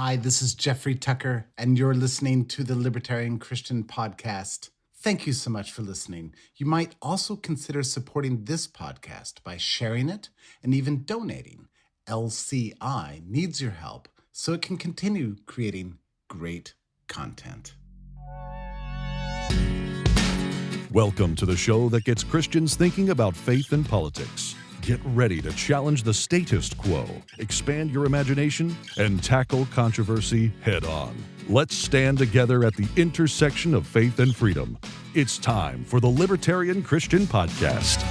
Hi, this is Jeffrey Tucker, and you're listening to the Libertarian Christian Podcast. Thank you so much for listening. You might also consider supporting this podcast by sharing it and even donating. LCI needs your help so it can continue creating great content. Welcome to the show that gets Christians thinking about faith and politics. Get ready to challenge the status quo, expand your imagination, and tackle controversy head on. Let's stand together at the intersection of faith and freedom. It's time for the Libertarian Christian Podcast.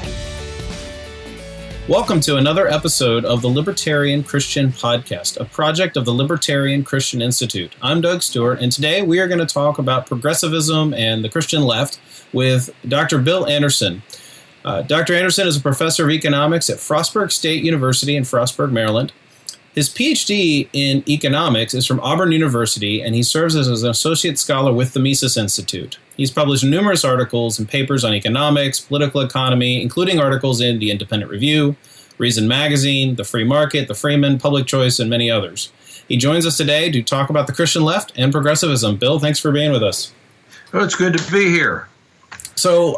Welcome to another episode of the Libertarian Christian Podcast, a project of the Libertarian Christian Institute. I'm Doug Stewart, and today we are going to talk about progressivism and the Christian left with Dr. Bill Anderson. Dr. Anderson is a professor of economics at Frostburg State University in Frostburg, Maryland. His PhD in economics is from Auburn University, and he serves as an associate scholar with the Mises Institute. He's published numerous articles and papers on economics, political economy, including articles in The Independent Review, Reason Magazine, The Free Market, The Freeman, Public Choice, and many others. He joins us today to talk about the Christian left and progressivism. Bill, thanks for being with us. Well, it's good to be here. So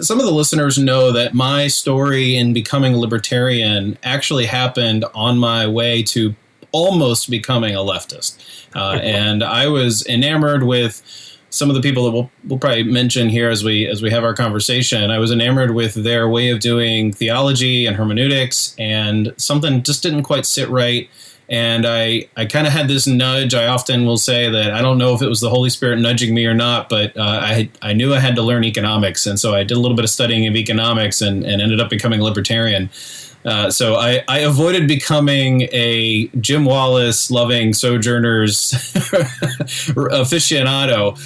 some of the listeners know that my story in becoming a libertarian actually happened on my way to almost becoming a leftist. And I was enamored with some of the people that we'll probably mention here as we have our conversation. I was enamored with their way of doing theology and hermeneutics, and something just didn't quite sit right. And I kind of had this nudge. I often will say that I don't know if it was the Holy Spirit nudging me or not, but I knew I had to learn economics. And so I did a little bit of studying of economics and ended up becoming a libertarian. So I avoided becoming a Jim Wallace loving Sojourners aficionado.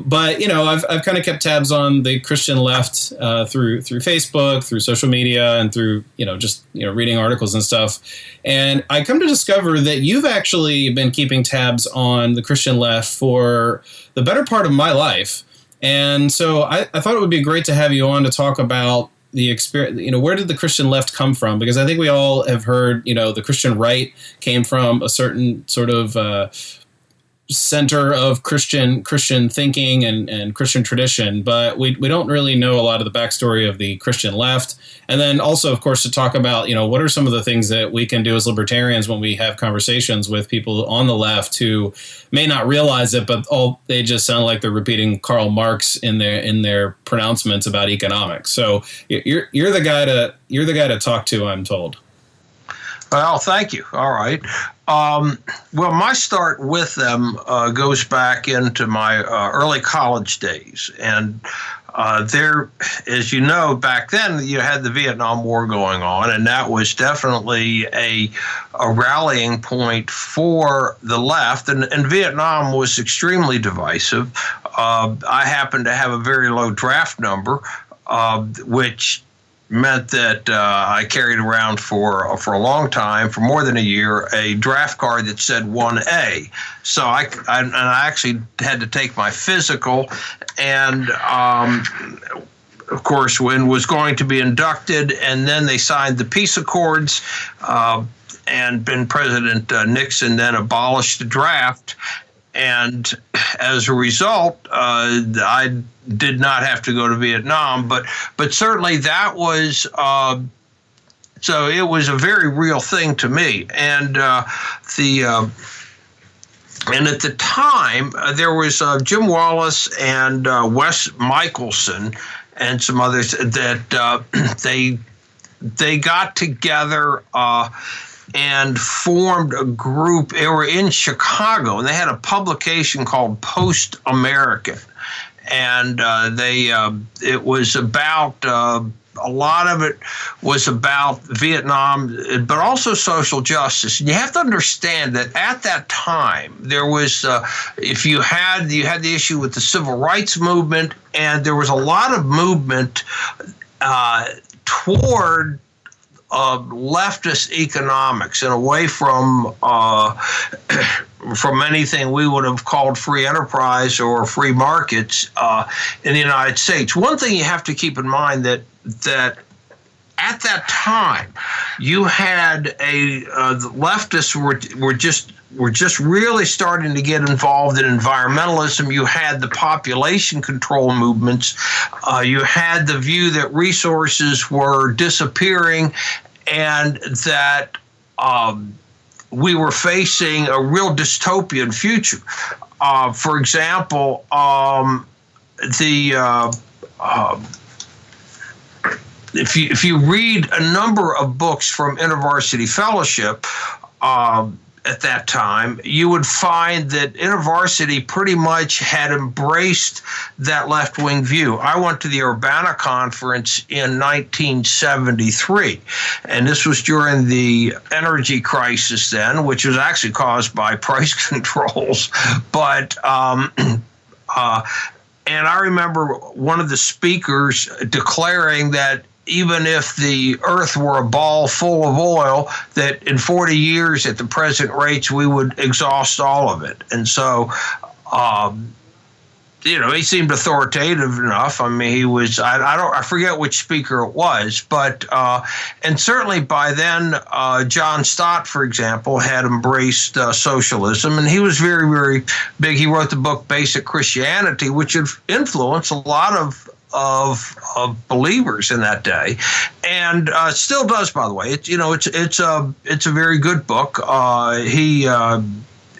But, you know, I've kind of kept tabs on the Christian left through Facebook, through social media, and through, reading articles and stuff. And I come to discover that you've actually been keeping tabs on the Christian left for the better part of my life. And so I thought it would be great to have you on to talk about the experience, where did the Christian left come from? Because I think we all have heard, the Christian right came from a certain sort of center of Christian thinking and Christian tradition, but we don't really know a lot of the backstory of the Christian left. And then also, of course, to talk about, what are some of the things that we can do as libertarians when we have conversations with people on the left who may not realize it, but they just sound like they're repeating Karl Marx in their pronouncements about economics. So you're the guy to talk to, I'm told. Well, thank you. All right. Well, my start with them goes back into my early college days. And there, as you know, back then you had the Vietnam War going on, and that was definitely a rallying point for the left. And Vietnam was extremely divisive. I happened to have a very low draft number, which meant that I carried around for a long time, for more than a year, a draft card that said 1A. So I actually had to take my physical, and of course, when was going to be inducted, and then they signed the peace accords, and President Nixon then abolished the draft. And as a result, I did not have to go to Vietnam, but certainly that was so it was a very real thing to me. And and at the time there was Jim Wallace and Wes Michelson and some others that they got together and formed a group. They were in Chicago, and they had a publication called Post American, and it was about a lot of it was about Vietnam, but also social justice. And you have to understand that at that time there was, if you had the issue with the civil rights movement, and there was a lot of movement toward leftist economics and away from anything we would have called free enterprise or free markets in the United States. One thing you have to keep in mind that at that time you had the leftists were just were just really starting to get involved in environmentalism. You had the population control movements. You had the view that resources were disappearing and that we were facing a real dystopian future. For example, if you read a number of books from InterVarsity Fellowship at that time, you would find that InterVarsity pretty much had embraced that left-wing view. I went to the Urbana Conference in 1973, and this was during the energy crisis then, which was actually caused by price controls. But and I remember one of the speakers declaring that even if the earth were a ball full of oil, that in 40 years at the present rates, we would exhaust all of it. And so, he seemed authoritative enough. I mean, he was, I forget which speaker it was, but, and certainly by then, John Stott, for example, had embraced socialism, and he was very, very big. He wrote the book Basic Christianity, which had influenced a lot of believers in that day, and still does, by the way. It's a very good book.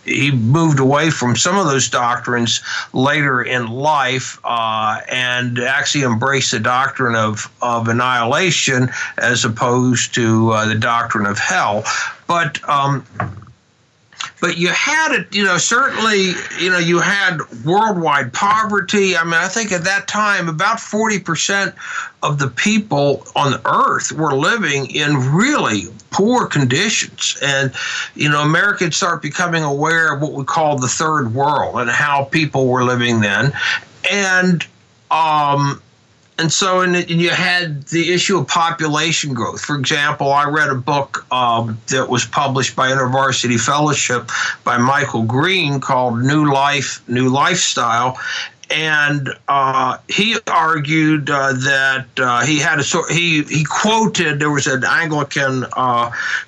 He moved away from some of those doctrines later in life and actually embraced the doctrine of annihilation as opposed to the doctrine of hell. But you had it, certainly, you had worldwide poverty. I mean, I think at that time, about 40% of the people on the earth were living in really poor conditions. And, Americans start becoming aware of what we call the third world and how people were living then. And so you had the issue of population growth. For example, I read a book that was published by InterVarsity Fellowship by Michael Green called New Life, New Lifestyle. And he argued that he quoted, there was an Anglican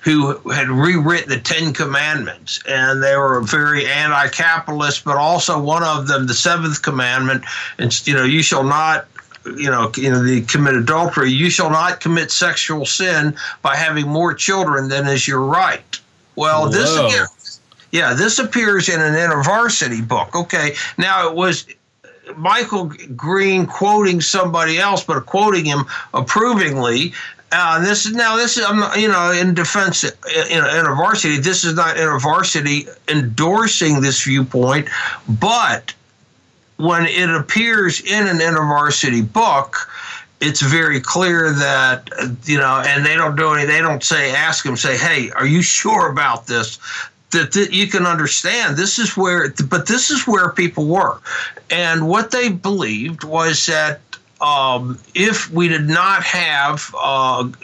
who had rewritten the Ten Commandments, and they were very anti-capitalist, but also one of them, the seventh commandment, you shall not, they commit adultery. You shall not commit sexual sin by having more children than is your right. Well, this appears in an InterVarsity book. Okay, now it was Michael Green quoting somebody else, but quoting him approvingly. This is in defense, InterVarsity. This is not InterVarsity endorsing this viewpoint, but when it appears in an InterVarsity book, it's very clear that, and they don't do any, they don't ask them, hey, are you sure about this? That you can understand this is where people were. And what they believed was that if we did not have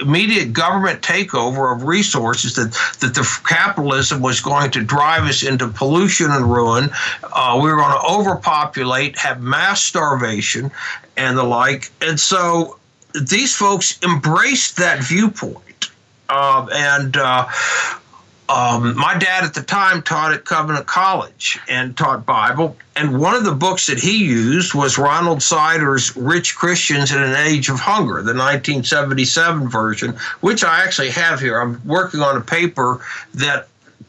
immediate government takeover of resources, that the capitalism was going to drive us into pollution and ruin. We were going to overpopulate, have mass starvation, and the like. And so these folks embraced that viewpoint. My dad at the time taught at Covenant College and taught Bible. And one of the books that he used was Ronald Sider's Rich Christians in an Age of Hunger, the 1977 version, which I actually have here. I'm working on a paper that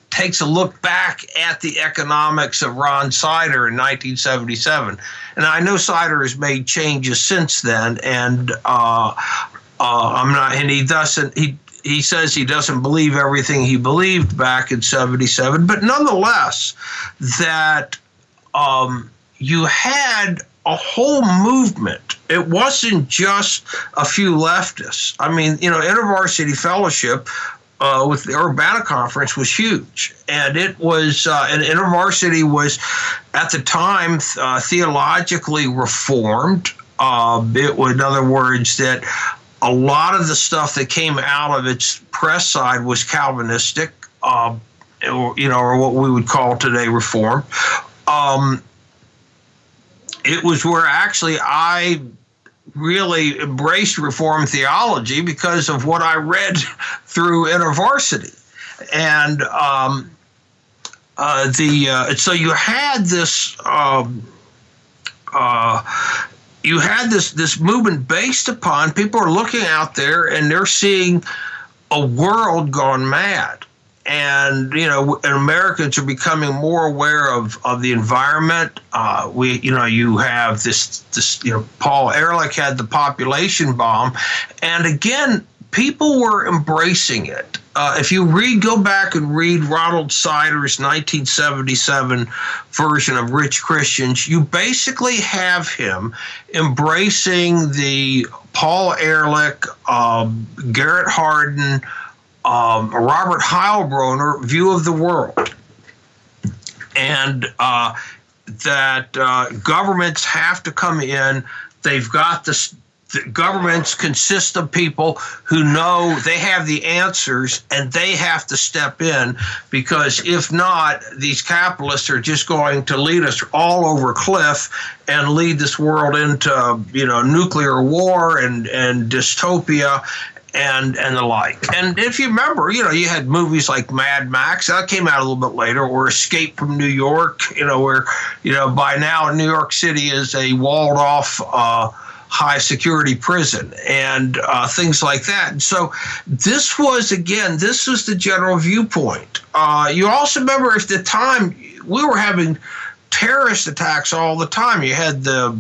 takes a look back at the economics of Ron Sider in 1977. And I know Sider has made changes since then, and he says he doesn't believe everything he believed back in 77, but nonetheless, that you had a whole movement. It wasn't just a few leftists. I mean, InterVarsity Fellowship with the Urbana Conference was huge, and it was, and InterVarsity was at the time theologically reformed. It was, in other words, that a lot of the stuff that came out of its press side was Calvinistic, or what we would call today Reformed. It was where actually I really embraced Reformed theology because of what I read through InterVarsity. And So you had this. You had this movement based upon people are looking out there and they're seeing a world gone mad. And, and Americans are becoming more aware of the environment. You have this, Paul Ehrlich had the population bomb. And again, people were embracing it. If you go back and read Ronald Sider's 1977 version of Rich Christians, you basically have him embracing the Paul Ehrlich, Garrett Hardin, Robert Heilbronner view of the world, and that governments have to come in. They've got this. The governments consist of people who know they have the answers, and they have to step in, because if not, these capitalists are just going to lead us all over a cliff and lead this world into nuclear war and dystopia. And the like. And if you remember, you had movies like Mad Max, that came out a little bit later, or Escape from New York, where, by now New York City is a walled off high security prison, and things like that. And so this was the general viewpoint. You also remember at the time we were having terrorist attacks all the time. You had the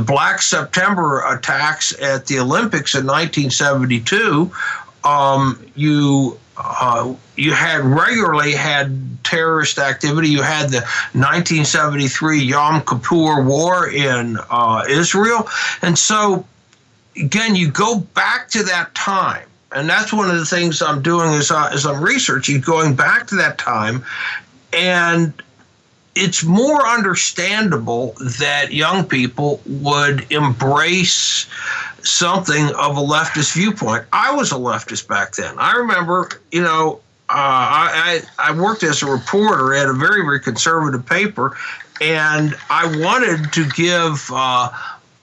Black September attacks at the Olympics in 1972. You had regularly had terrorist activity. You had the 1973 Yom Kippur War in Israel. And so, again, you go back to that time. And that's one of the things I'm doing as I'm researching, going back to that time. And it's more understandable that young people would embrace something of a leftist viewpoint. I was a leftist back then. I remember, I worked as a reporter at a very, very conservative paper, and I wanted to give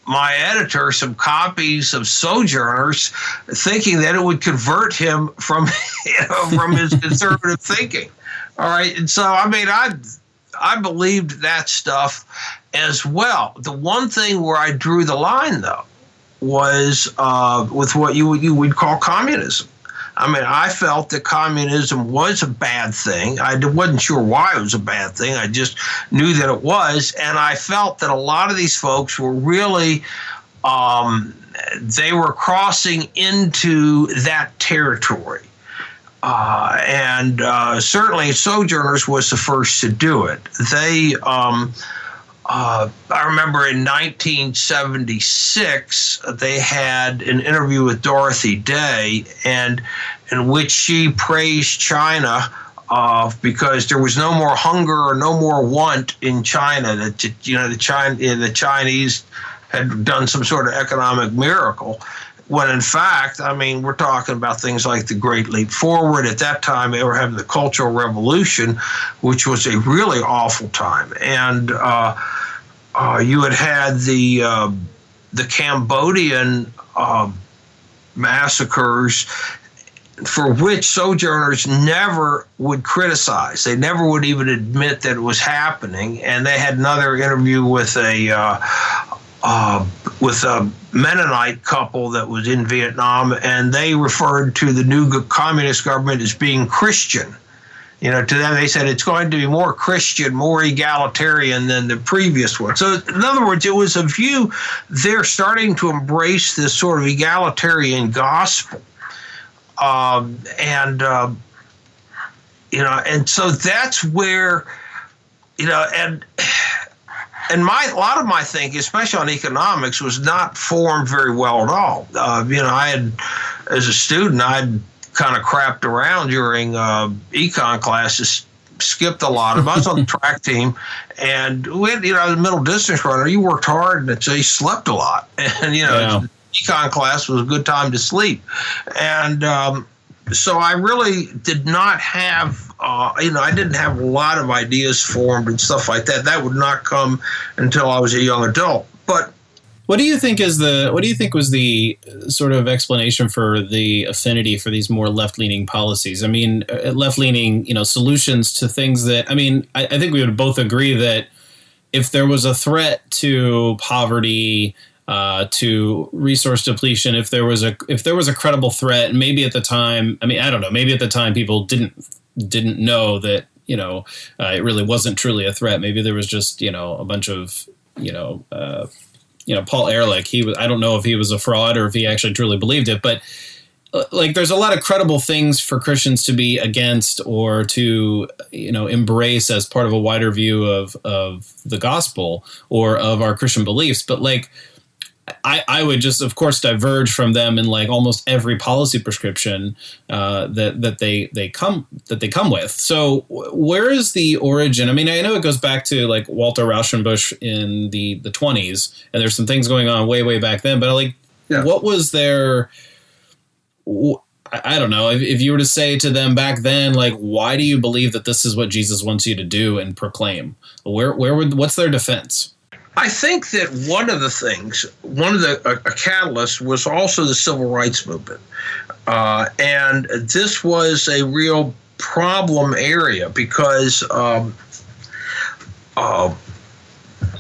my editor some copies of Sojourners, thinking that it would convert him from his conservative thinking. All right, and so I believed that stuff as well. The one thing where I drew the line, though, was with what you would call communism. I felt that communism was a bad thing. I wasn't sure why it was a bad thing. I just knew that it was. And I felt that a lot of these folks were really, they were crossing into that territory. And certainly Sojourners was the first to do it. They, I remember in 1976, they had an interview with Dorothy Day, and in which she praised China because there was no more hunger or no more want in China. That the Chinese had done some sort of economic miracle. When in fact, we're talking about things like the Great Leap Forward. At that time, they were having the Cultural Revolution, which was a really awful time. And you had the Cambodian massacres, for which Sojourners never would criticize. They never would even admit that it was happening. And they had another interview with a Mennonite couple that was in Vietnam, and they referred to the new communist government as being Christian. To them, they said it's going to be more Christian, more egalitarian than the previous one. So, in other words, it was a view they're starting to embrace this sort of egalitarian gospel. And so that's where, and a lot of my thinking, especially on economics, was not formed very well at all. I had, as a student, I'd kind of crapped around during econ classes, skipped a lot of them. I was on the track team, and we had, the middle distance runner, you worked hard, and so you slept a lot. And, econ class was a good time to sleep. And so I really did not have, I didn't have a lot of ideas formed and stuff like that. That would not come until I was a young adult. But What do you think was the sort of explanation for the affinity for these more left-leaning policies? I mean, left-leaning, solutions to things that, I mean, I think we would both agree that if there was a threat to poverty, to resource depletion, if there was a credible threat, maybe at the time, I mean, I don't know, maybe at the time people didn't know that, it really wasn't truly a threat. Maybe there was just, a bunch of, Paul Ehrlich, I don't know if he was a fraud or if he actually truly believed it, but like there's a lot of credible things for Christians to be against or to, embrace as part of a wider view of the gospel or of our Christian beliefs. But like, I would just, of course, diverge from them in like almost every policy prescription that they come with. So where is the origin? I mean, I know it goes back to like Walter Rauschenbusch in the 20s, and there's some things going on way back then. But like, what was their? I don't know. If you were to say to them back then, like, why do you believe that this is what Jesus wants you to do and proclaim? What's their defense? I think that one of the catalysts was also the civil rights movement. And this was a real problem area because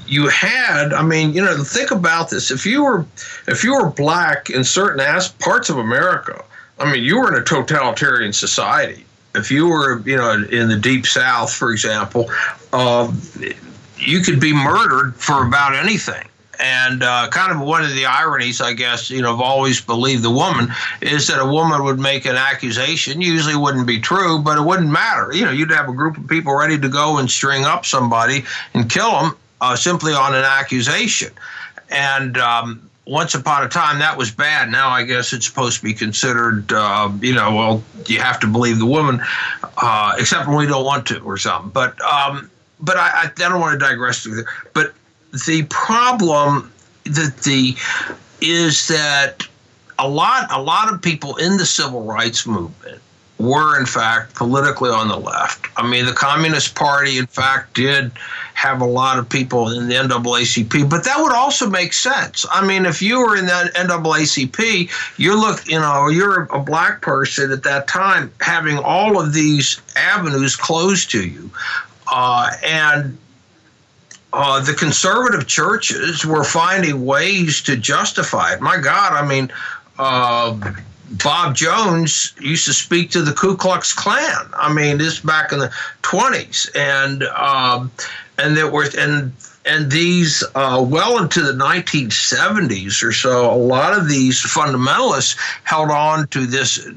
you had, I mean, think about this. If you were black in certain parts of America, I mean, you were in a totalitarian society. If you were, in the Deep South, for example, you could be murdered for about anything. And kind of one of the ironies, I guess, I've always believed the woman is that a woman would make an accusation, usually wouldn't be true, but it wouldn't matter. You'd have a group of people ready to go and string up somebody and kill them simply on an accusation. And once upon a time, that was bad. Now I guess it's supposed to be considered, you have to believe the woman, except when we don't want to or something. But I don't want to digress through there. But the problem is that a lot of people in the civil rights movement were, in fact, politically on the left. I mean, the Communist Party, in fact, did have a lot of people in the NAACP, but that would also make sense. I mean, if you were in the NAACP, you're a black person at that time having all of these avenues closed to you. And the conservative churches were finding ways to justify it. My God, I mean, Bob Jones used to speak to the Ku Klux Klan. I mean, this back in the 20s, and these well into the 1970s or so, a lot of these fundamentalists held on to this,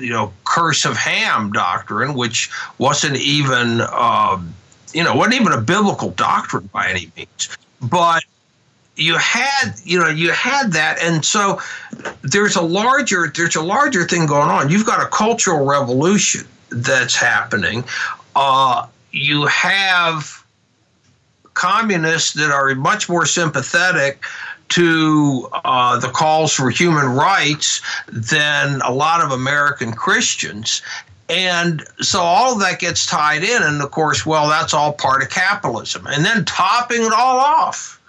curse of Ham doctrine, which wasn't even wasn't even a biblical doctrine by any means, but you had that, and so there's a larger thing going on. You've got a cultural revolution that's happening. You have communists that are much more sympathetic to the calls for human rights than a lot of American Christians. And so all of that gets tied in, and of course, well, that's all part of capitalism. And then topping it all off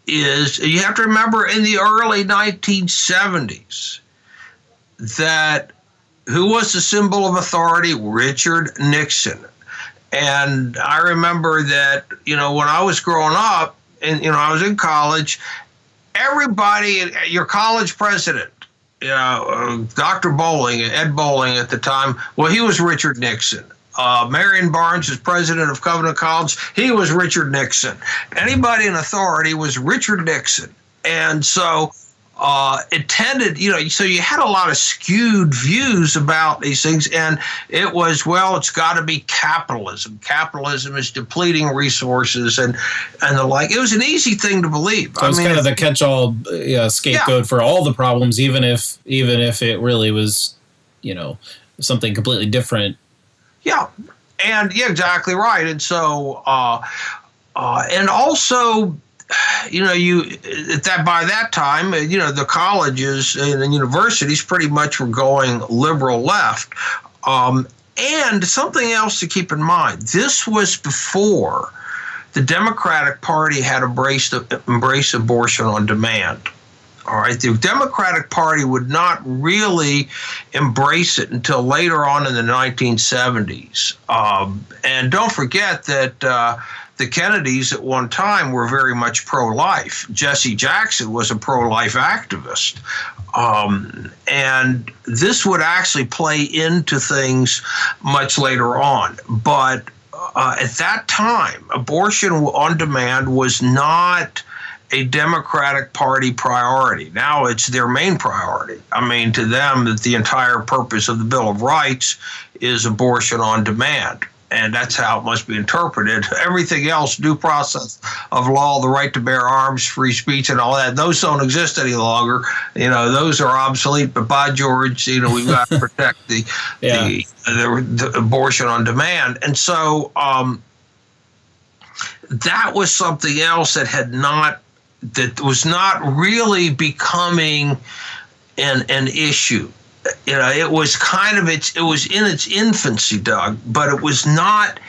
is, you have to remember, in the early 1970s, that who was the symbol of authority? Richard Nixon. And I remember that, when I was growing up, and, I was in college, everybody, your college president, Dr. Bowling, Ed Bowling at the time, well, he was Richard Nixon. Marion Barnes was president of Covenant College. He was Richard Nixon. Anybody in authority was Richard Nixon. And so it tended, so you had a lot of skewed views about these things. And it was, well, it's got to be capitalism. Capitalism is depleting resources and the like. It was an easy thing to believe. So it's kind of the catch-all scapegoat for all the problems, even if it really was, something completely different. Yeah, and exactly right. And so, and also, by that time, the colleges and the universities pretty much were going liberal left. And something else to keep in mind: this was before the Democratic Party had embraced abortion on demand. All right, the Democratic Party would not really embrace it until later on in the 1970s. And don't forget that the Kennedys at one time were very much pro-life. Jesse Jackson was a pro-life activist. And this would actually play into things much later on. But at that time, abortion on demand was not a Democratic Party priority. Now it's their main priority. I mean, to them, that the entire purpose of the Bill of Rights is abortion on demand. And that's how it must be interpreted. Everything else, due process of law, the right to bear arms, free speech, and all that, those don't exist any longer. Those are obsolete. But by George, we've got to protect the abortion on demand. And so that was something else that was not really becoming an issue. It was kind of it was in its infancy, Doug, but it was not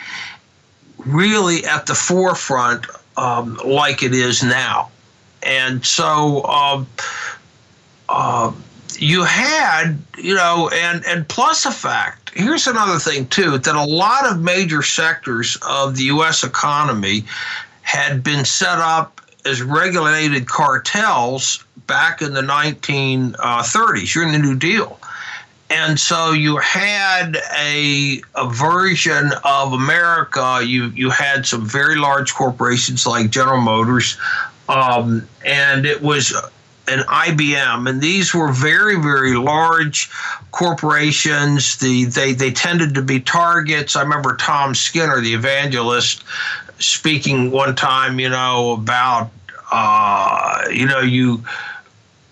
really at the forefront like it is now. And so you had, and plus the fact, here's another thing too, that a lot of major sectors of the U.S. economy had been set up as regulated cartels back in the 1930s, during the New Deal. And so you had a version of America. You had some very large corporations like General Motors, and it was an IBM, and these were very, very large corporations. They tended to be targets. I remember Tom Skinner, the evangelist, speaking one time, about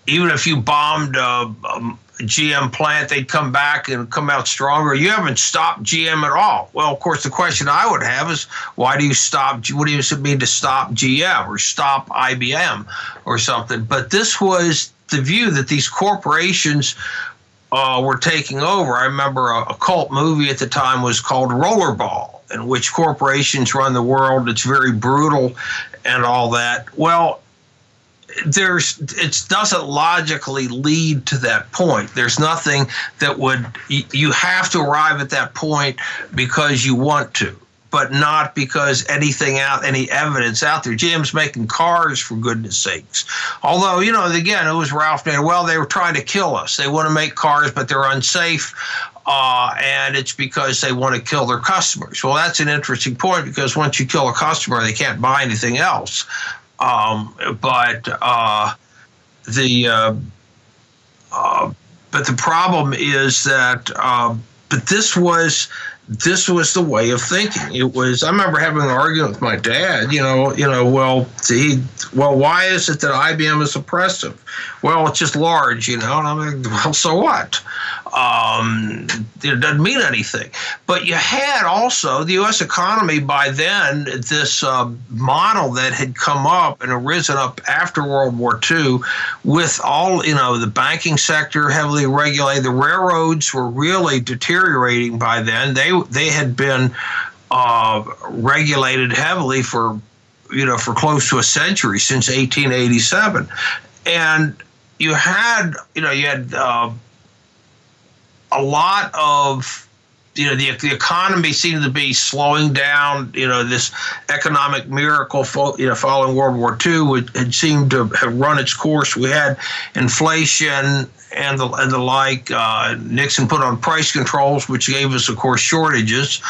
even if you bombed a GM plant, they'd come back and come out stronger. You haven't stopped GM at all. Well, of course, the question I would have is, why do you stop? What do you mean to stop GM or stop IBM or something? But this was the view that these corporations were taking over. I remember a cult movie at the time was called Rollerball, in which corporations run the world. It's very brutal and all that. Well, it doesn't logically lead to that point. There's nothing that you have to arrive at that point because you want to, but not because any evidence out there. GM's making cars, for goodness sakes. Although, again, it was Ralph Nader. Well, they were trying to kill us. They want to make cars, but they're unsafe. And it's because they want to kill their customers. Well, that's an interesting point, because once you kill a customer, they can't buy anything else. But the problem is that but this was the way of thinking. It was. I remember having an argument with my dad. Well, why is it that IBM is oppressive? Well, it's just large, And I'm like, well, so what? It doesn't mean anything. But you had also the U.S. economy by then, this model that had come up and arisen up after World War II, with all, the banking sector heavily regulated. The railroads were really deteriorating by then. They had been regulated heavily for close to a century, since 1887. And you had a lot of, the economy seemed to be slowing down. This economic miracle, following World War II, had seemed to have run its course. We had inflation and the like. Nixon put on price controls, which gave us, of course, shortages.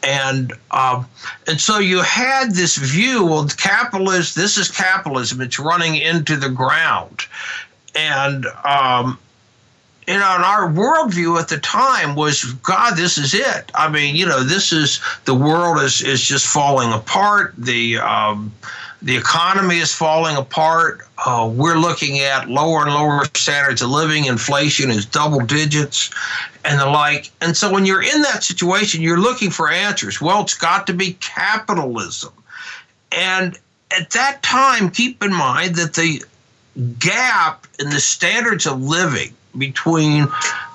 And so you had this view, well, this is capitalism. It's running into the ground. And and our worldview at the time was, God, this is it. I mean, this is, the world is just falling apart. The economy is falling apart. We're looking at lower and lower standards of living. Inflation is double digits and the like. And so when you're in that situation, you're looking for answers. Well, it's got to be capitalism. And at that time, keep in mind that the gap in the standards of living between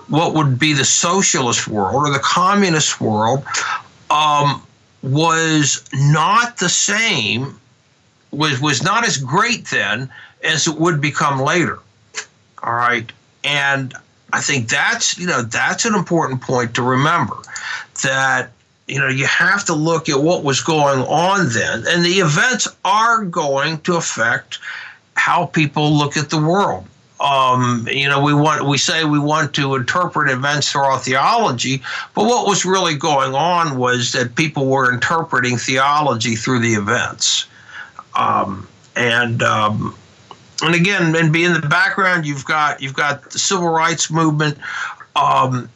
what would be the socialist world or the communist world was not the same, was not as great then as it would become later. All right. And I think that's an important point to remember, that, you have to look at what was going on then. And the events are going to affect how people look at the world. We say we want to interpret events through our theology, but what was really going on was that people were interpreting theology through the events. And again, and in the background, you've got the civil rights movement, and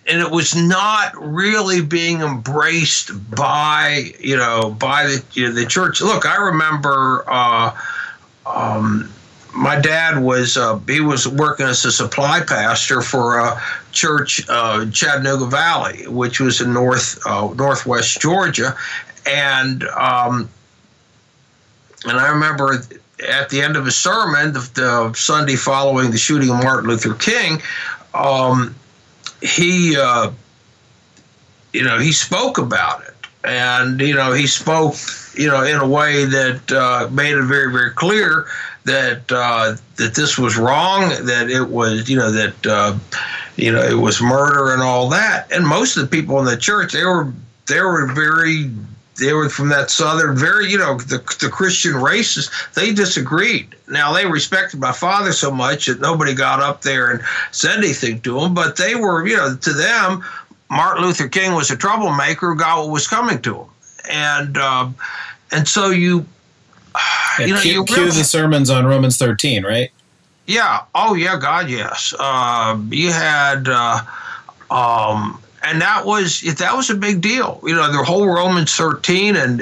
it was not really being embraced by the church. Look, I remember my dad was working as a supply pastor for a church, Chattanooga Valley, which was in northwest Georgia, and I remember at the end of his sermon, the Sunday following the shooting of Martin Luther King, he spoke about it, and he spoke in a way that made it very, very clear that this was wrong, that it was it was murder and all that. And most of the people in the church, they were from that southern, the Christian races. They disagreed. Now, they respected my father so much that nobody got up there and said anything to him, but they were, to them, Martin Luther King was a troublemaker who got what was coming to him. And so cue the sermons on Romans 13, right? Yeah. Oh, yeah, God, yes. You had... and that was a big deal, the whole Romans 13, and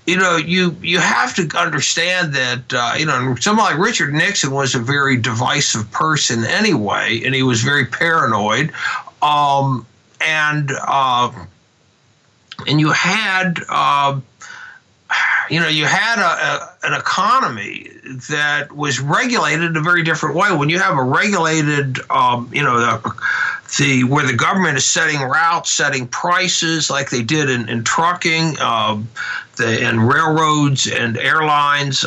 you have to understand that someone like Richard Nixon was a very divisive person anyway, and he was very paranoid, and you had an economy that was regulated in a very different way. When you have a regulated, where the government is setting routes, setting prices like they did in trucking, and railroads and airlines,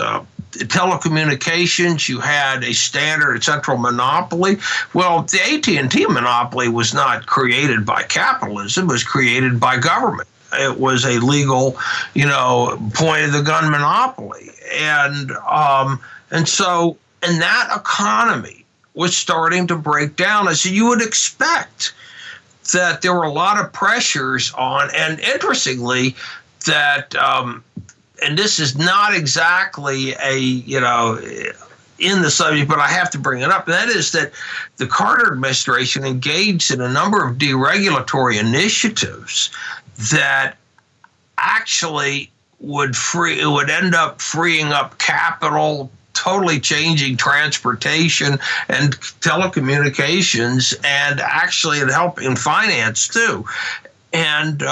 telecommunications, you had a standard and central monopoly. Well, the AT&T monopoly was not created by capitalism, it was created by government. It was a legal, point of the gun monopoly. And so that economy was starting to break down. And so you would expect that there were a lot of pressures on, and interestingly, that, and this is not exactly in the subject, but I have to bring it up, and that is that the Carter administration engaged in a number of deregulatory initiatives that actually would end up freeing up capital, totally changing transportation and telecommunications, and actually it helped in finance too. And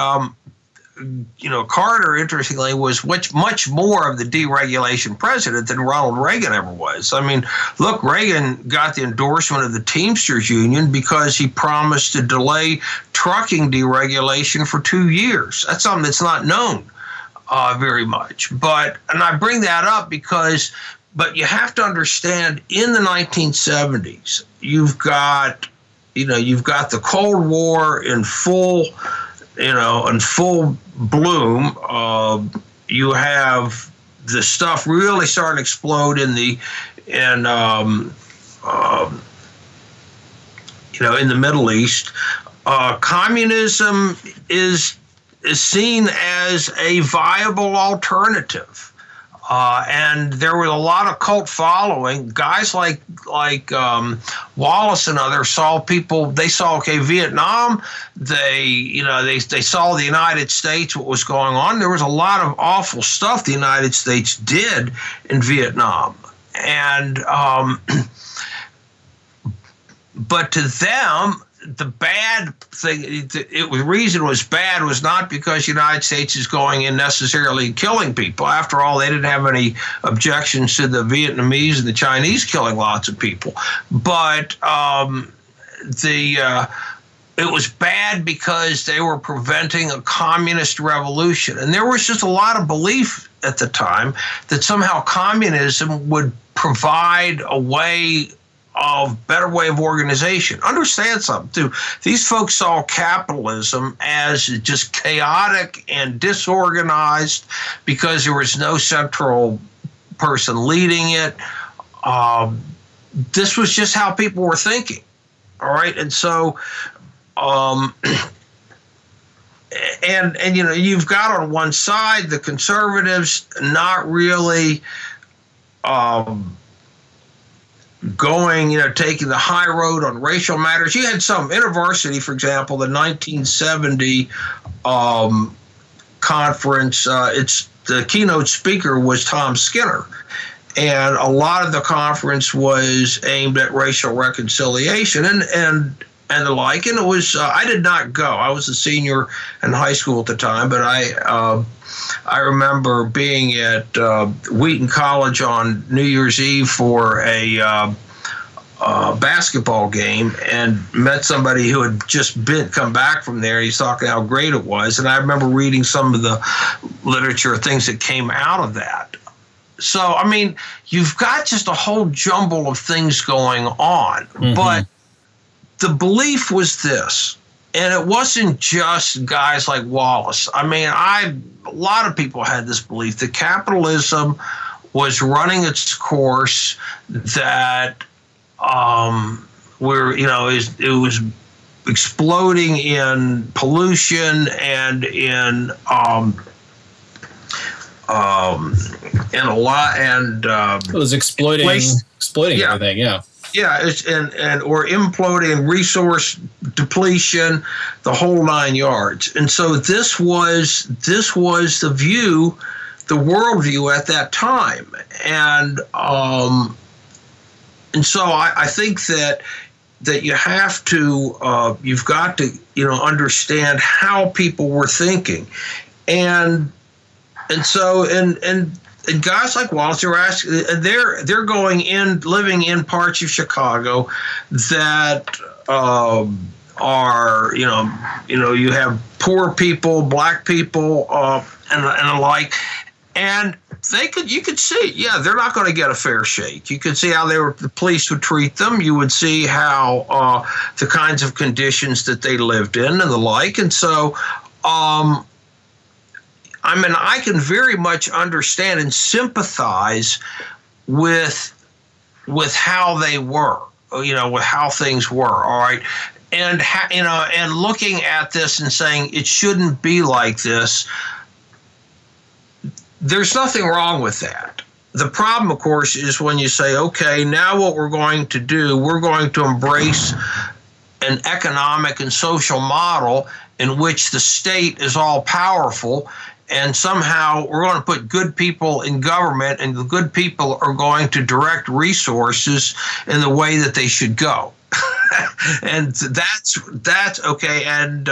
Carter, interestingly, was much more of the deregulation president than Ronald Reagan ever was. I mean, look, Reagan got the endorsement of the Teamsters Union because he promised to delay trucking deregulation for 2 years. That's something that's not known very much. And I bring that up but you have to understand, in the 1970s, you've got the Cold War in full bloom. You have the stuff really starting to explode in the Middle East. Communism is seen as a viable alternative. And there was a lot of cult following. Guys like Wallace and others saw Vietnam. They saw the United States, what was going on. There was a lot of awful stuff the United States did in Vietnam, and but to them, the bad thing, the reason it was bad was not because the United States is going in necessarily and killing people. After all, they didn't have any objections to the Vietnamese and the Chinese killing lots of people. But it was bad because they were preventing a communist revolution. And there was just a lot of belief at the time that somehow communism would provide better way of organization. Understand something too. These folks saw capitalism as just chaotic and disorganized because there was no central person leading it. This was just how people were thinking. All right. And so, and you've got on one side the conservatives not really taking the high road on racial matters. You had some InterVarsity, for example, the 1970 conference. The keynote speaker was Tom Skinner. And a lot of the conference was aimed at racial reconciliation and the like. And it was, I did not go. I was a senior in high school at the time, but I remember being at Wheaton College on New Year's Eve for a basketball game and met somebody who had just come back from there. He's talking how great it was. And I remember reading some of the literature, things that came out of that. So, I mean, you've got just a whole jumble of things going on. Mm-hmm. But the belief was this, and it wasn't just guys like Wallace. I mean, a lot of people had this belief that capitalism was running its course, that it was exploding in pollution and in a lot, and it was exploiting everything. Yeah, or imploding, resource depletion, the whole 9 yards. And so this was the view, the worldview at that time, and so I think that you have to you've got to understand how people were thinking, and so and guys like Wallace are asking, they're going in, living in parts of Chicago that are you have poor people, black people, and the like, and you could see, they're not going to get a fair shake. You could see how the police would treat them. You would see how the kinds of conditions that they lived in and the like, and so. I mean, I can very much understand and sympathize with how they were, with how things were. All right, and and looking at this and saying it shouldn't be like this. There's nothing wrong with that. The problem, of course, is when you say, okay, now what we're going to do, we're going to embrace an economic and social model in which the state is all powerful. And somehow we're going to put good people in government, and the good people are going to direct resources in the way that they should go. And that's okay. And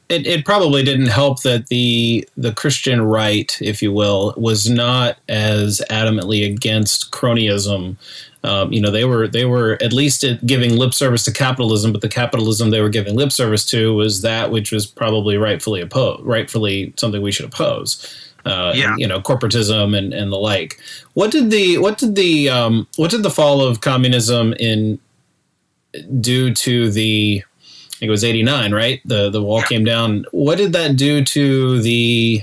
it probably didn't help that the Christian right, if you will, was not as adamantly against cronyism. They were at least giving lip service to capitalism, but the capitalism they were giving lip service to was that which was probably rightfully something we should oppose. Corporatism and the like. What did the fall of communism do to the? I think it was 1989, right? The wall came down. What did that do to the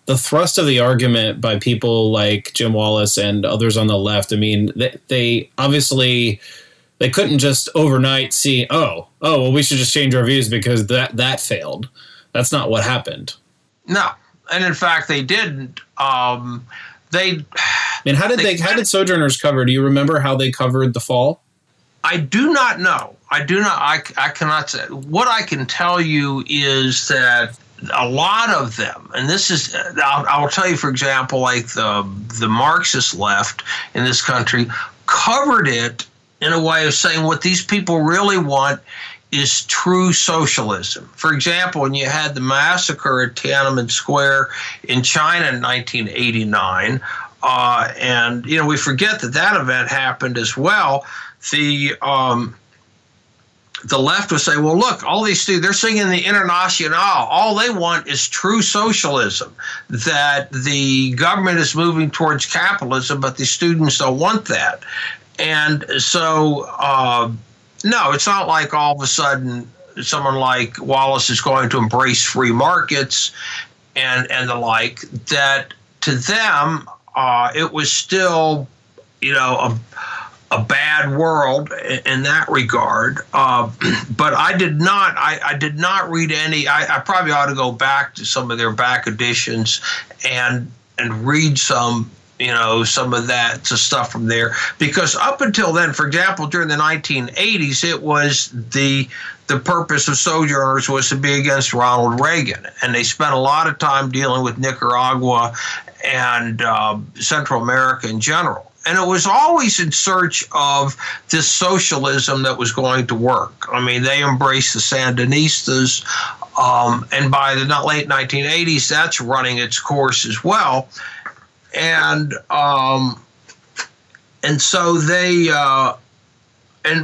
thrust of the argument by people like Jim Wallace and others on the left? I mean, they obviously they couldn't just overnight see, well, we should just change our views because that failed. That's not what happened. No, and in fact, they didn't. How did Sojourners cover? Do you remember how they covered the fall? I do not know. I cannot say. What I can tell you is that a lot of them, and this is, I will tell you, for example, like the Marxist left in this country covered it in a way of saying what these people really want is true socialism. For example, when you had the massacre at Tiananmen Square in China in 1989, and we forget that event happened as well. the left would say, well, look, all these students, they're singing the Internationale. All they want is true socialism, that the government is moving towards capitalism, but the students don't want that. And so, no, it's not like all of a sudden someone like Wallace is going to embrace free markets and the like. That to them, it was still, a bad world in that regard. But I did not read any. I probably ought to go back to some of their back editions and read some of that stuff from there, because up until then, for example, during the 1980s, it was the purpose of Sojourners was to be against Ronald Reagan, and they spent a lot of time dealing with Nicaragua and Central America in general. And it was always in search of this socialism that was going to work. I mean, they embraced the Sandinistas, and by the late 1980s, that's running its course as well. And so they,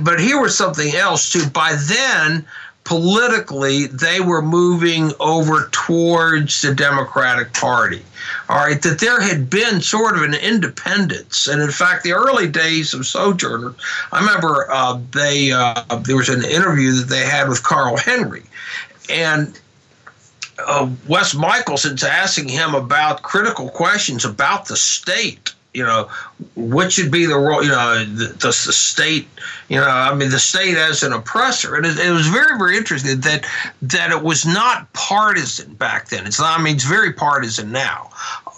but here was something else too. By then, politically, they were moving over towards the Democratic Party. All right, that there had been sort of an independence. And in fact, the early days of Sojourner, I remember there was an interview that they had with Carl Henry. And Wes Michelson's asking him about critical questions about the state. What should be the role, the state, the state as an oppressor. And it was very, very interesting that it was not partisan back then. It's very partisan now.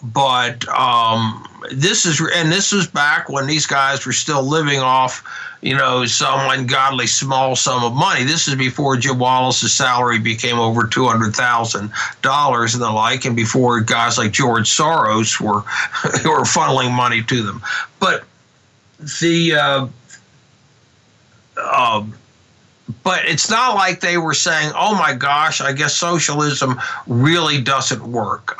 But this was back when these guys were still living off, some ungodly small sum of money. This is before Jim Wallace's salary became over $200,000 and the like, and before guys like George Soros were funneling money to them. But but it's not like they were saying, "Oh my gosh, I guess socialism really doesn't work."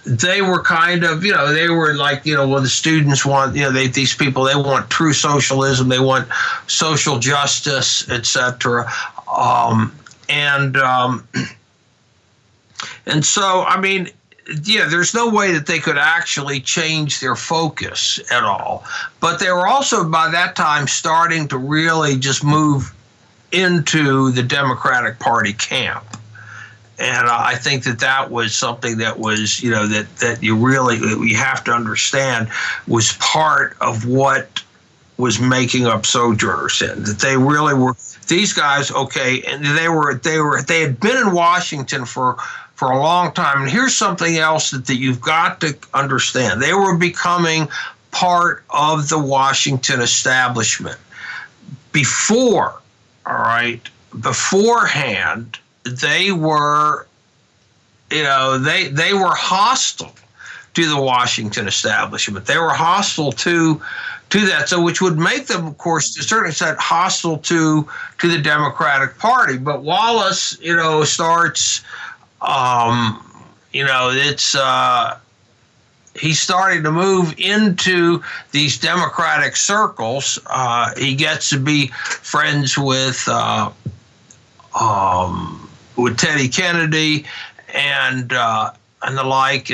They were kind of, they were like, well, the students want, these people, they want true socialism, they want social justice, etc. And so, there's no way that they could actually change their focus at all. But they were also, by that time, starting to really just move into the Democratic Party camp. And I think that was something that was, that you have to understand was part of what was making up Sojourners. That they really were, these guys, okay, and they had been in Washington for a long time. And here's something else that you've got to understand. They were becoming part of the Washington establishment. Beforehand, they were, they were hostile to the Washington establishment. They were hostile to that, so which would make them, of course, to a certain extent, hostile to the Democratic Party. But Wallace, starts, he's starting to move into these Democratic circles. He gets to be friends with Teddy Kennedy and the like,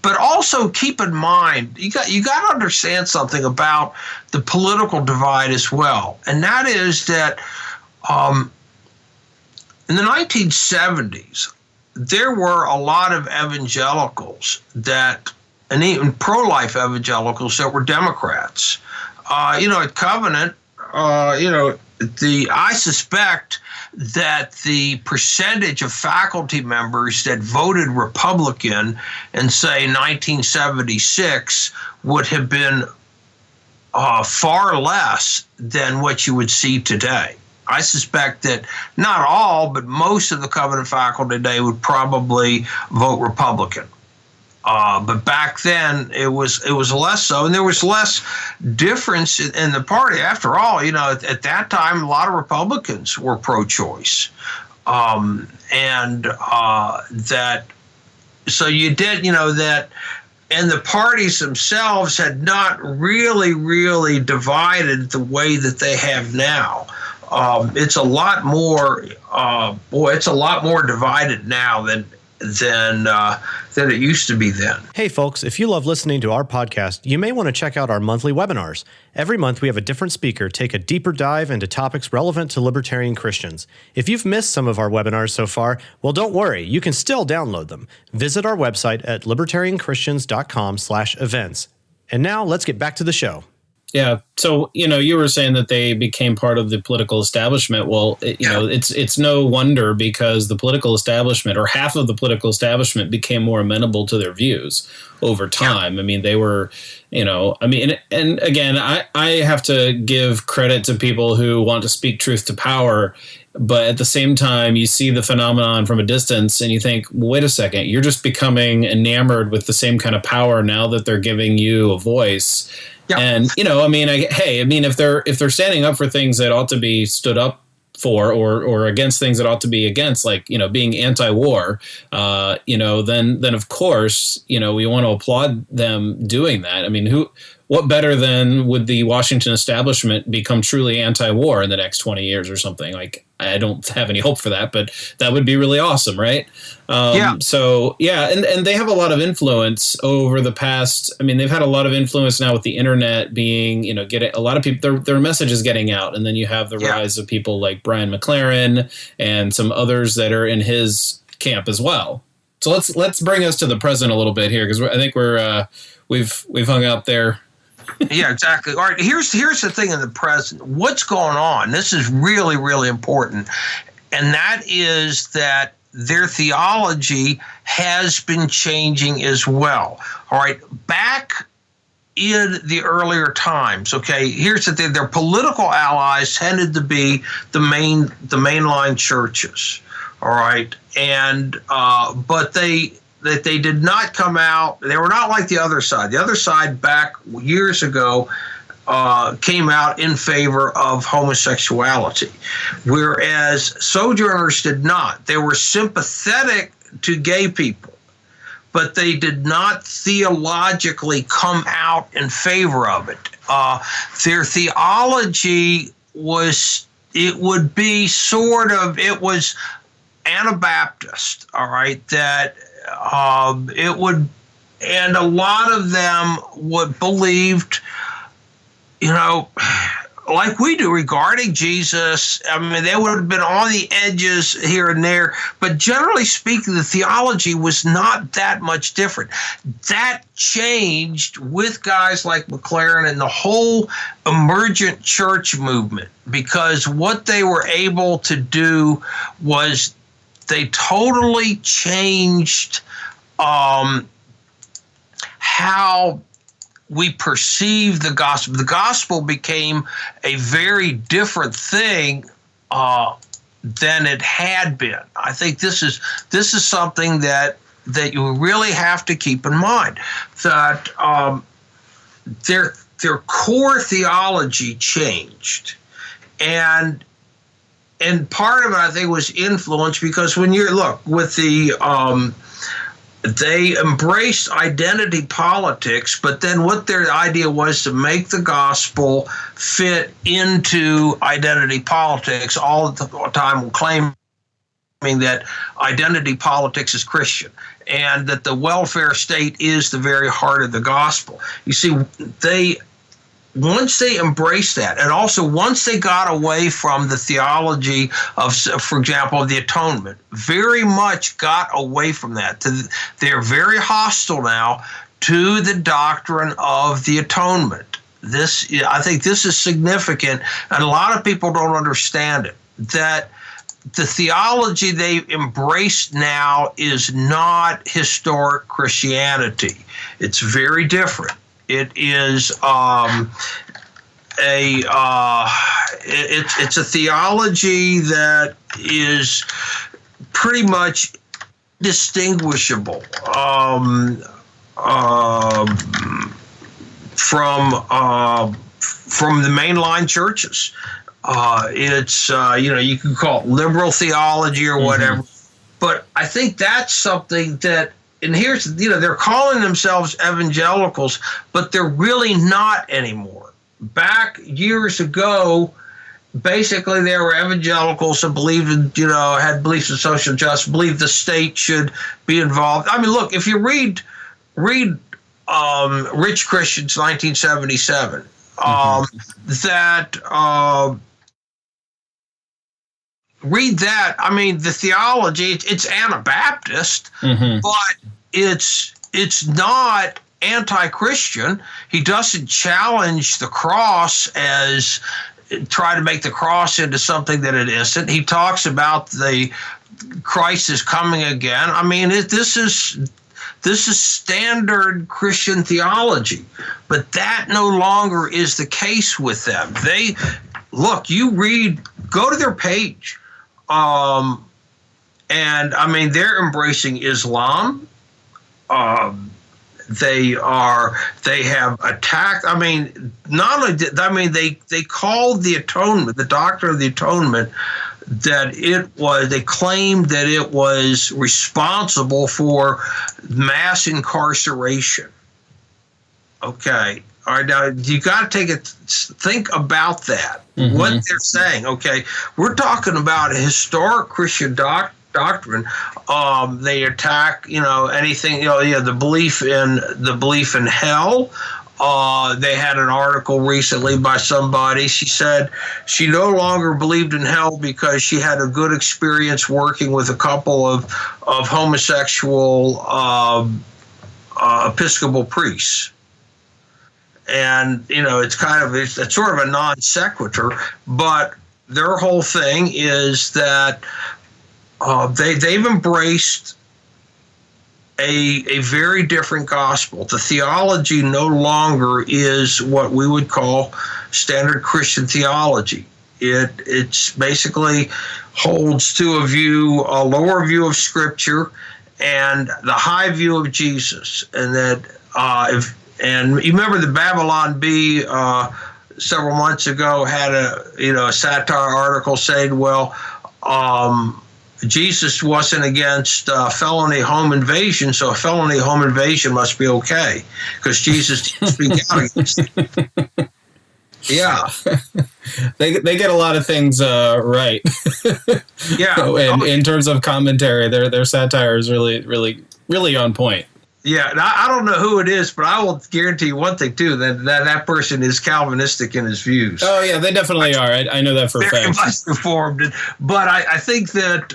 but also keep in mind you got to understand something about the political divide as well, and that is that in the 1970s there were a lot of evangelicals and even pro-life evangelicals that were Democrats. At Covenant, I suspect that the percentage of faculty members that voted Republican in, say, 1976 would have been far less than what you would see today. I suspect that not all, but most of the Covenant faculty today would probably vote Republican. But back then it was less so, and there was less difference in the party. After all, at that time, a lot of Republicans were pro-choice, so you did, that and the parties themselves had not really divided the way that they have now. It's a lot more, it's a lot more divided now than it used to be then. Hey folks, if you love listening to our podcast, you may want to check out our monthly webinars. Every month we have a different speaker take a deeper dive into topics relevant to libertarian Christians. If you've missed some of our webinars so far, well, don't worry, you can still download them. Visit our website at libertarianchristians.com/events. And now let's get back to the show. Yeah. So, you were saying that they became part of the political establishment. Well, it's no wonder, because the political establishment, or half of the political establishment, became more amenable to their views over time. Yeah. I mean, they were, and again, I have to give credit to people who want to speak truth to power. But at the same time, you see the phenomenon from a distance and you think, well, wait a second, you're just becoming enamored with the same kind of power now that they're giving you a voice. Yeah. And, if they're standing up for things that ought to be stood up for, or against things that ought to be against, like, being anti-war, then of course, we want to applaud them doing that. I mean, what better than would the Washington establishment become truly anti-war in the next 20 years or something? Like, I don't have any hope for that, but that would be really awesome, right? So, and they have a lot of influence over the past. I mean, they've had a lot of influence now with the internet being, getting a lot of people, their message is getting out. And then you have the rise of people like Brian McLaren and some others that are in his camp as well. So let's bring us to the present a little bit here, because I think we've hung out there. Yeah, exactly. All right, here's the thing in the present. What's going on? This is really, really important. And that is that their theology has been changing as well. All right, back in the earlier times, okay, here's the thing. Their political allies tended to be the mainline churches. All right, and but they did not come out. They were not like the other side. The other side back years ago came out in favor of homosexuality, whereas Sojourners did not. They were sympathetic to gay people, but they did not theologically come out in favor of it. Their theology was Anabaptist, all right, that it would, and a lot of them believed, like we do regarding Jesus. I mean, they would have been on the edges here and there, but generally speaking, the theology was not that much different. That changed with guys like McLaren and the whole emergent church movement, because what they were able to do was they totally changed how we perceive the gospel. The gospel became a very different thing than it had been. I think this is something that you really have to keep in mind, that their core theology changed, and part of it, I think, was influenced because when you look with they embraced identity politics, but then what their idea was to make the gospel fit into identity politics, all the time claiming that identity politics is Christian and that the welfare state is the very heart of the gospel. You see, once they embraced that, and also once they got away from the theology of, for example, the atonement, very much got away from that. They're very hostile now to the doctrine of the atonement. I think this is significant, and a lot of people don't understand it, that the theology they embrace now is not historic Christianity. It's very different. It is it's a theology that is pretty much distinguishable from the mainline churches. It's you can call it liberal theology or whatever, but I think that's something that and here's, they're calling themselves evangelicals, but they're really not anymore. Back years ago, basically they were evangelicals and believed in, had beliefs in social justice, believed the state should be involved. I mean, look, if you read Rich Christian's 1977, read that. I mean, the theology, it's Anabaptist, but it's not anti-Christian. He doesn't challenge the cross as try to make the cross into something that it isn't. He talks about the Christ is coming again. I mean, this is standard Christian theology, but that no longer is the case with them. Go to their page. And I mean, they're embracing Islam. They have attacked. I mean, not only they called the atonement, the doctrine of the atonement, that they claimed that it was responsible for mass incarceration. Okay. All right, now you got to think about that, what they're saying. Okay, we're talking about a historic Christian doctrine. They attack, anything, the belief in hell. They had an article recently by somebody. She said she no longer believed in hell because she had a good experience working with a couple of homosexual Episcopal priests. And, it's sort of a non sequitur, but their whole thing is that they've embraced a very different gospel. The theology no longer is what we would call standard Christian theology. It's basically holds to a lower view of Scripture and the high view of Jesus, and that And you remember the Babylon Bee several months ago had a satire article saying, well, Jesus wasn't against felony home invasion, so a felony home invasion must be okay because Jesus didn't speak out against it. Yeah, they get a lot of things right. Yeah, in terms of commentary, their satire is really on point. Yeah, and I don't know who it is, but I will guarantee you one thing too: that person is Calvinistic in his views. Oh yeah, they definitely are. I know that for a fact. Very much Reformed, but I think that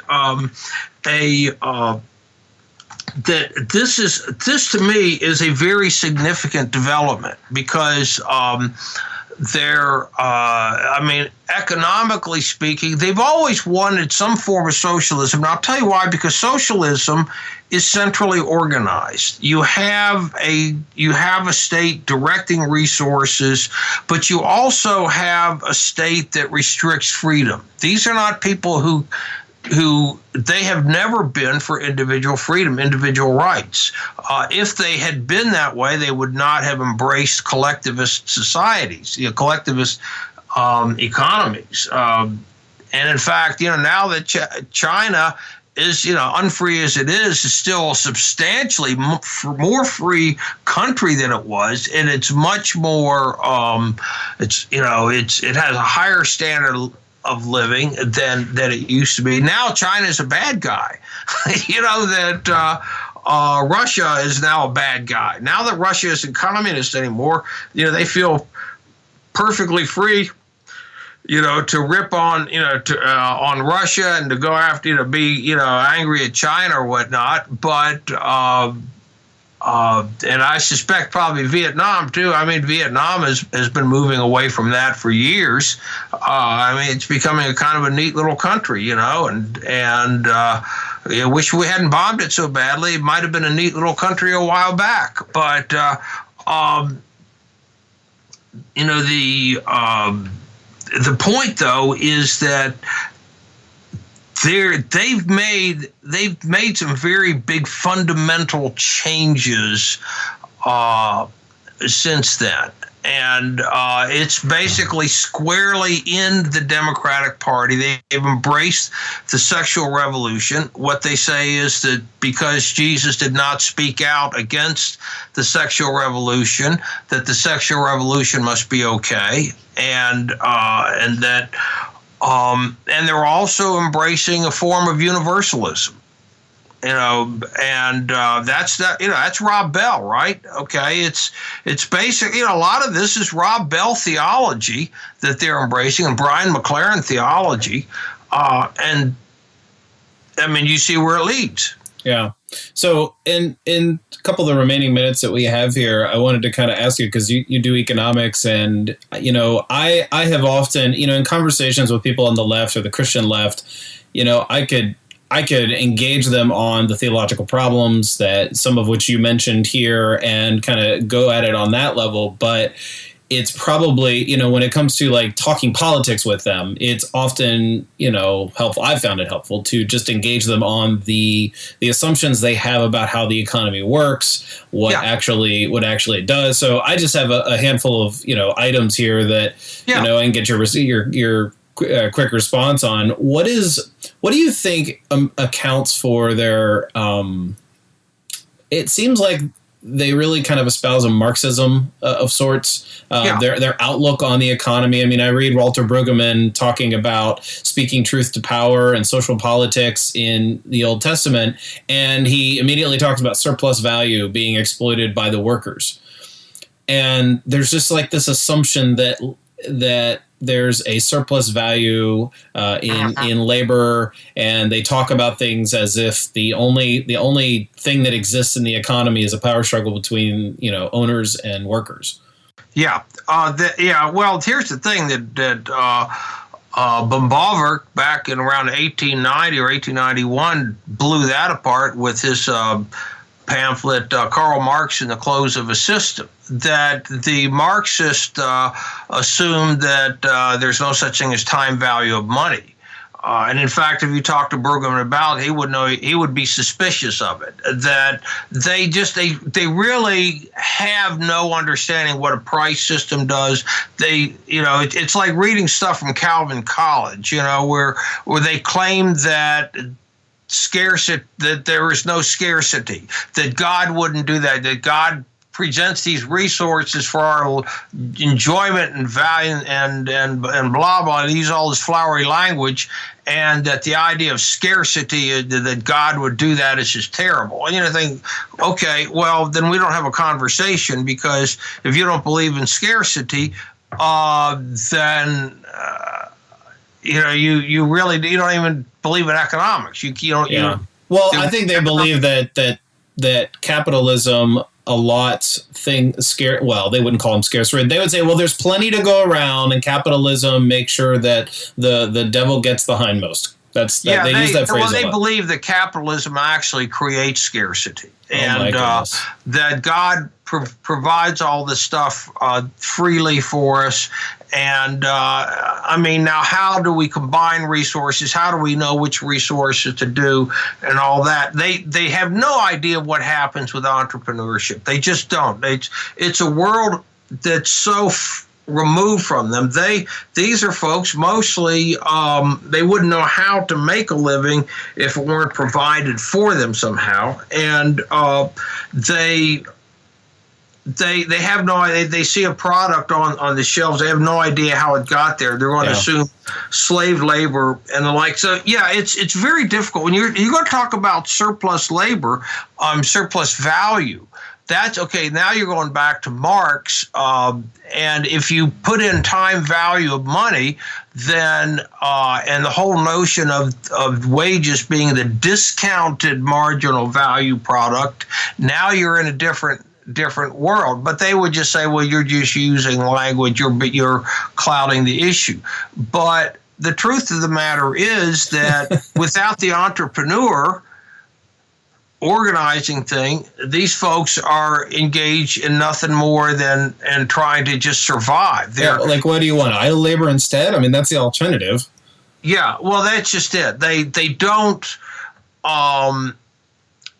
that this to me is a very significant development because economically speaking, they've always wanted some form of socialism. And I'll tell you why, because socialism is centrally organized. You have a state directing resources, but you also have a state that restricts freedom. These are not people who they have never been for individual freedom, individual rights. If they had been that way, they would not have embraced collectivist societies, collectivist economies. And in fact, now that China is, unfree as it is still a substantially more free country than it was, and it's much more. It has a higher standard of living than it used to be. Now China is a bad guy. Russia is now a bad guy. Now that Russia isn't communist anymore, they feel perfectly free, to rip on, on Russia and to go after, to be, angry at China or whatnot. But and I suspect probably Vietnam too. I mean, Vietnam has been moving away from that for years. It's becoming a kind of a neat little country, and I wish we hadn't bombed it so badly. It might have been a neat little country a while back. But the point though is that they've made some very big fundamental changes since then. And it's basically squarely in the Democratic Party. They've embraced the sexual revolution. What they say is that because Jesus did not speak out against the sexual revolution, that the sexual revolution must be okay, and that and they're also embracing a form of universalism. And that's Rob Bell, right? Okay, it's basic. A lot of this is Rob Bell theology that they're embracing, and Brian McLaren theology, and I mean, you see where it leads. Yeah. So in a couple of the remaining minutes that we have here, I wanted to kind of ask you, because you do economics, and I have often in conversations with people on the left or the Christian left, I could engage them on the theological problems, that some of which you mentioned here, and kind of go at it on that level. But it's probably, when it comes to like talking politics with them, it's often, helpful. I've found it helpful to just engage them on the assumptions they have about how the economy works, what actually it does. So I just have a handful of, items here that, and get your quick response on. What do you think accounts for their it seems like they really kind of espouse a Marxism of sorts, their outlook on the economy. I mean, I read Walter Brueggemann talking about speaking truth to power and social politics in the Old Testament, and he immediately talks about surplus value being exploited by the workers. And there's just like this assumption that there's a surplus value in labor, and they talk about things as if the only thing that exists in the economy is a power struggle between owners and workers. Yeah, Well, here's the thing that Bumbalver back in around 1890 or 1891 blew that apart with his pamphlet, Karl Marx and the Close of a System, that the Marxists assumed that there's no such thing as time value of money. And in fact, if you talk to Brueggemann about it, he would be suspicious of it, that they really have no understanding what a price system does. It's like reading stuff from Calvin College, where they claim that scarcity, that there is no scarcity, that God wouldn't do that God presents these resources for our enjoyment and value and blah blah. They use all this flowery language, and that the idea of scarcity, that God would do that, is just terrible. And think, okay, well then we don't have a conversation, because if you don't believe in scarcity, then you don't even believe in economics. You don't. Well, I think they believe that capitalism allots well, they wouldn't call them scarce. They would say, well, there's plenty to go around, and capitalism makes sure that the devil gets the hindmost. They use that phrase. Well, they believe that capitalism actually creates scarcity, and that God provides all this stuff freely for us. And now how do we combine resources? How do we know which resources to do and all that? They have no idea what happens with entrepreneurship. They just don't. It's a world that's so removed from them. These are folks mostly, they wouldn't know how to make a living if it weren't provided for them somehow. And they have no idea. They see a product on the shelves. They have no idea how it got there. They're going to assume slave labor and the like. So it's very difficult when you're going to talk about surplus labor, surplus value. That's okay. Now you're going back to Marx, and if you put in time value of money, then and the whole notion of wages being the discounted marginal value product, now you're in a different world. But they would just say, well, you're just using language, you're clouding the issue. But the truth of the matter is that without the entrepreneur organizing thing, these folks are engaged in nothing more than trying to just survive. Like, what do you want? Idle labor instead? I mean, that's the alternative. Yeah, well, that's just it. They don't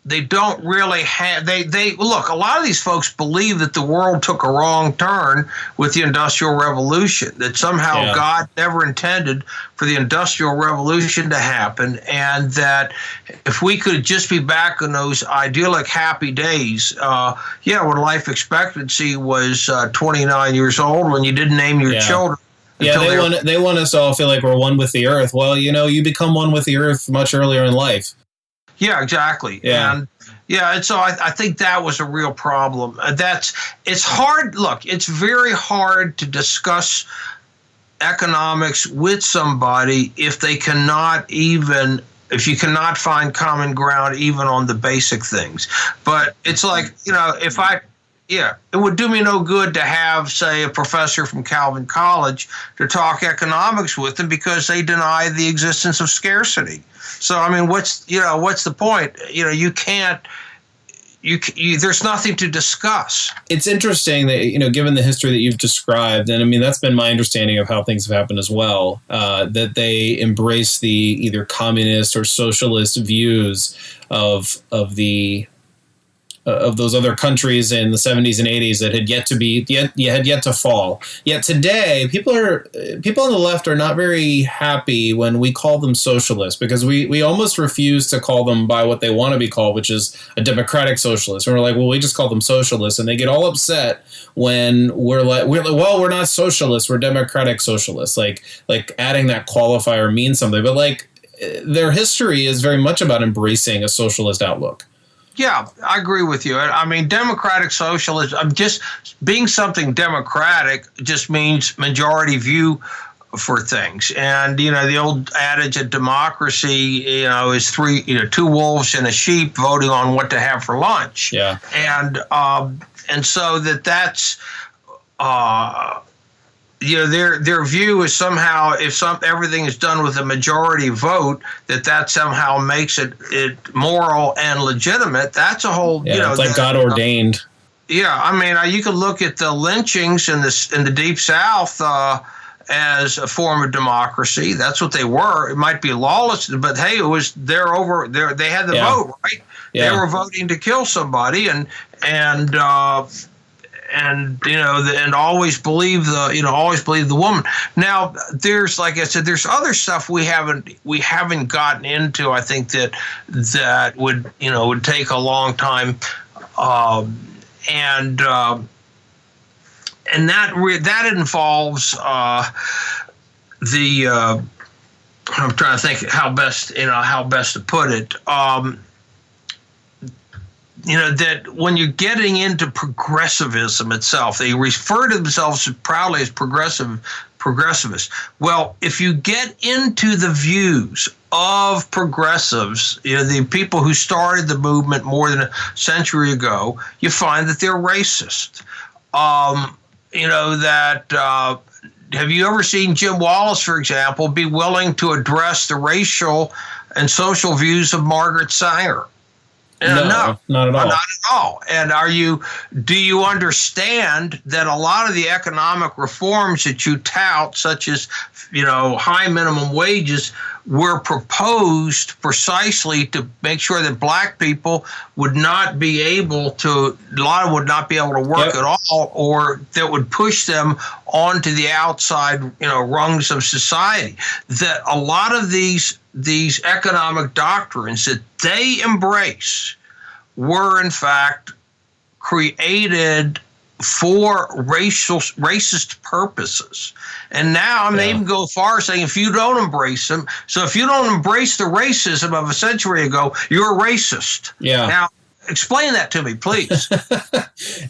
they don't really have, they look, a lot of these folks believe that the world took a wrong turn with the Industrial Revolution, that somehow God never intended for the Industrial Revolution to happen, and that if we could just be back in those idyllic, happy days, when life expectancy was 29 years old, when you didn't name your children. Yeah, they want us to all feel like we're one with the earth. Well, you become one with the earth much earlier in life. Yeah, exactly. Yeah. And so I think that was a real problem. It's hard. Look, it's very hard to discuss economics with somebody if you cannot find common ground even on the basic things. But it's like, it would do me no good to have, say, a professor from Calvin College to talk economics with them because they deny the existence of scarcity. So, I mean, what's the point? You can't. There's nothing to discuss. It's interesting that, given the history that you've described, and I mean, that's been my understanding of how things have happened as well, that they embrace the either communist or socialist views of those other countries in the 70s and 80s that had yet to fall. Yet today, people on the left are not very happy when we call them socialists, because we almost refuse to call them by what they want to be called, which is a democratic socialist. And we're like, well, we just call them socialists, and they get all upset when we're like, well, we're not socialists, we're democratic socialists. Like adding that qualifier means something, but like their history is very much about embracing a socialist outlook. Yeah, I agree with you. I mean, democratic socialism, just being something democratic just means majority view for things. And, the old adage of democracy, is two wolves and a sheep voting on what to have for lunch. Yeah. And so that's, their view is somehow if everything is done with a majority vote, that somehow makes it moral and legitimate. That's a whole, it's like God ordained. Yeah, I mean, you could look at the lynchings in the Deep South as a form of democracy. That's what they were. It might be lawless, but hey, it was they had the vote, right? Yeah. They were voting to kill somebody, and always believe the woman. Now, there's, like I said, there's other stuff we haven't gotten into. I think that would take a long time, and that involves the. I'm trying to think how best to put it. That when you're getting into progressivism itself, they refer to themselves proudly as progressivists. Well, if you get into the views of progressives, the people who started the movement more than a century ago, you find that they're racist. Have you ever seen Jim Wallace, for example, be willing to address the racial and social views of Margaret Sanger? No, not at all. Not at all. And do you understand that a lot of the economic reforms that you tout, such as, high minimum wages, were proposed precisely to make sure that black people would not be able to work at all, or that would push them onto the outside, rungs of society? That a lot of these economic doctrines that they embrace were in fact created for racist purposes. And now I'm even go far as saying if you don't embrace them, so if you don't embrace the racism of a century ago, you're a racist. Yeah. Now, explain that to me, please.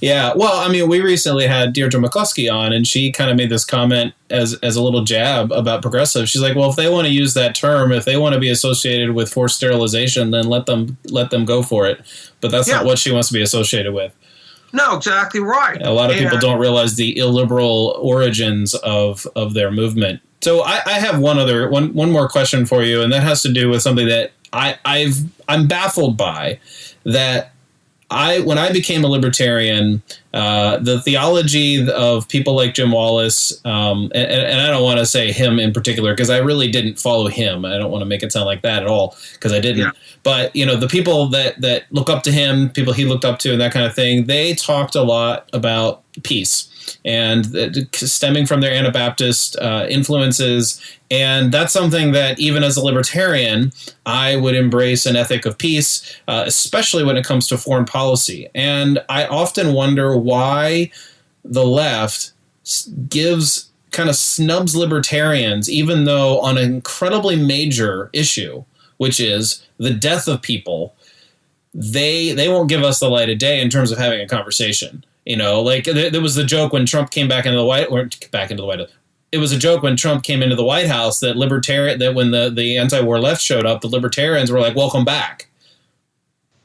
Yeah. Well, I mean, we recently had Deirdre McCluskey on, and she kind of made this comment as a little jab about progressive. She's like, well, if they want to use that term, if they want to be associated with forced sterilization, then let them go for it. But that's not what she wants to be associated with. No, exactly right. A lot of people don't realize the illiberal origins of their movement. So I have one more question for you, and that has to do with something that I'm baffled by, that when I became a libertarian, the theology of people like Jim Wallace, and I don't want to say him in particular because I really didn't follow him. I don't want to make it sound like that at all because I didn't. Yeah. But the people that look up to him, people he looked up to, and that kind of thing, they talked a lot about peace and stemming from their Anabaptist influences. And that's something that even as a libertarian, I would embrace an ethic of peace, especially when it comes to foreign policy. And I often wonder why the left kind of snubs libertarians, even though on an incredibly major issue, which is the death of people, they won't give us the light of day in terms of having a conversation. Like there was the joke when Trump came back into the White House. It was a joke when Trump came into the White House that when the anti-war left showed up, the libertarians were like, "Welcome back."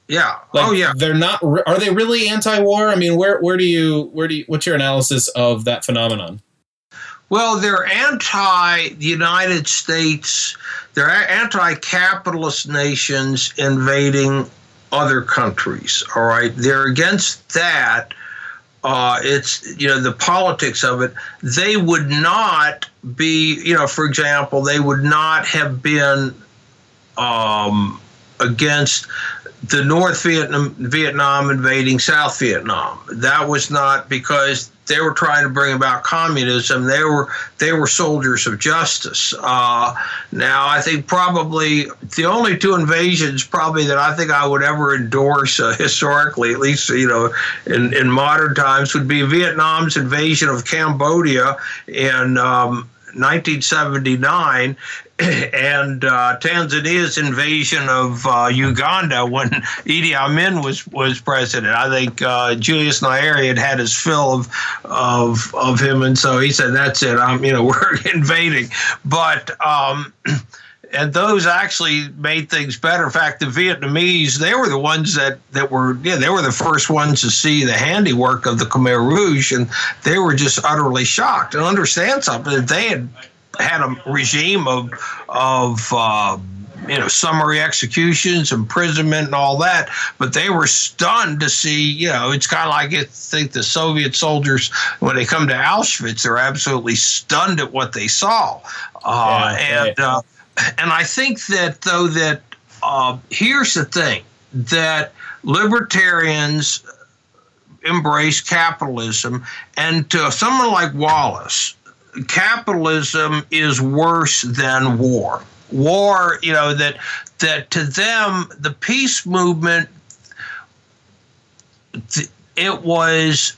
Yeah. Like, they're not. Are they really anti-war? I mean, what's your analysis of that phenomenon? Well, they're anti the United States. They're anti-capitalist nations invading other countries. All right. They're against that. It's, the politics of it. They would not be, for example, they would not have been against the North Vietnam invading South Vietnam. That was not because they were trying to bring about communism. They were soldiers of justice. Now, I think probably the only two invasions probably that I think I would ever endorse historically, at least in modern times, would be Vietnam's invasion of Cambodia in 1979. And Tanzania's invasion of Uganda when Idi Amin was president. I think Julius Nyerere had his fill of him, and so he said, "That's it. We're invading." But and those actually made things better. In fact, the Vietnamese, they were the ones that were they were the first ones to see the handiwork of the Khmer Rouge, and they were just utterly shocked. And understand something, that they had a regime of summary executions, imprisonment, and all that, but they were stunned to see. It's kind of like I think the Soviet soldiers, when they come to Auschwitz, they're absolutely stunned at what they saw. And I think that here's the thing, that libertarians embrace capitalism, and to someone like Wallace, capitalism is worse than war. War, that to them, the peace movement, it was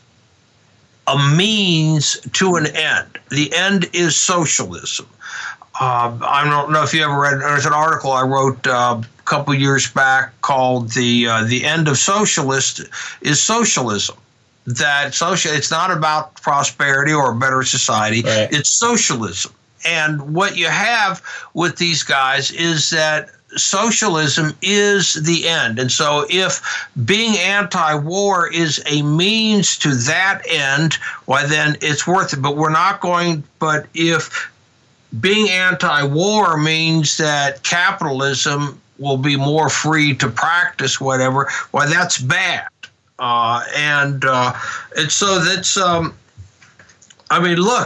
a means to an end. The end is socialism. I don't know if you ever read, there's an article I wrote a couple years back called The End of Socialist is Socialism. That it's not about prosperity or a better society. Right. It's socialism. And what you have with these guys is that socialism is the end. And so if being anti-war is a means to that end, why then it's worth it. But if being anti-war means that capitalism will be more free to practice whatever, why that's bad. And so that's, look,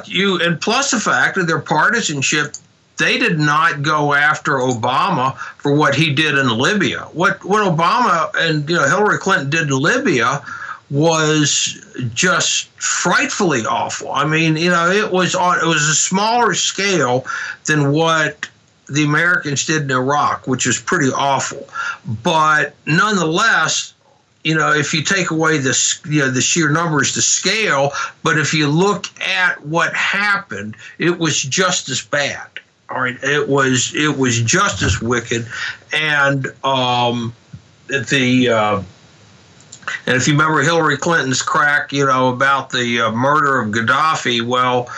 and plus the fact that their partisanship, they did not go after Obama for what he did in Libya. What Obama and Hillary Clinton did in Libya was just frightfully awful. It was a smaller scale than what the Americans did in Iraq, which is pretty awful. But nonetheless, if you take away the sheer numbers, the scale, but if you look at what happened, it was just as bad. All right, it was just as wicked, and and if you remember Hillary Clinton's crack, about the murder of Gaddafi, well,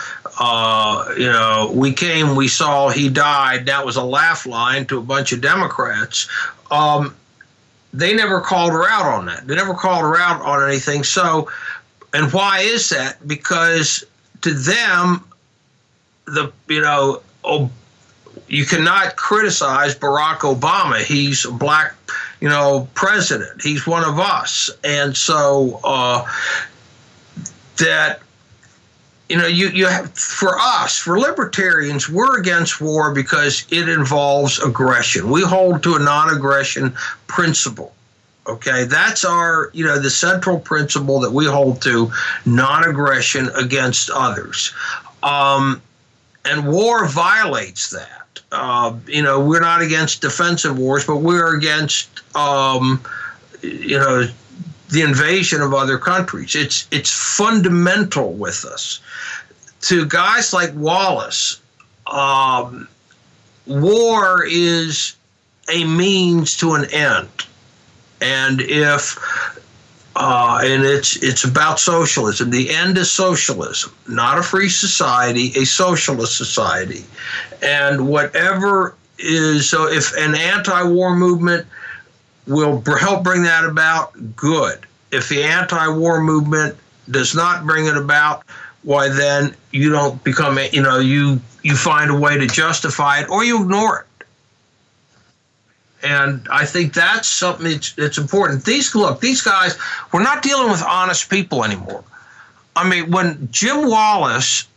we saw he died. That was a laugh line to a bunch of Democrats. They never called her out on that. They never called her out on anything. So, and why is that? Because to them, you cannot criticize Barack Obama. He's a black, president. He's one of us. And so you have, for us, for libertarians, we're against war because it involves aggression. We hold to a non-aggression principle. Okay, that's our, the central principle that we hold to, non-aggression against others. And war violates that. We're not against defensive wars, but we're against, the invasion of other countries. It's fundamental with us. To guys like Wallace, war is a means to an end. And it's about socialism. The end is socialism, not a free society, a socialist society. And whatever is, so if an anti-war movement will help bring that about, good. If the anti-war movement does not bring it about, why then you don't become, you find a way to justify it or you ignore it. And I think that's something that's important. These guys, we're not dealing with honest people anymore. I mean, when Jim Wallace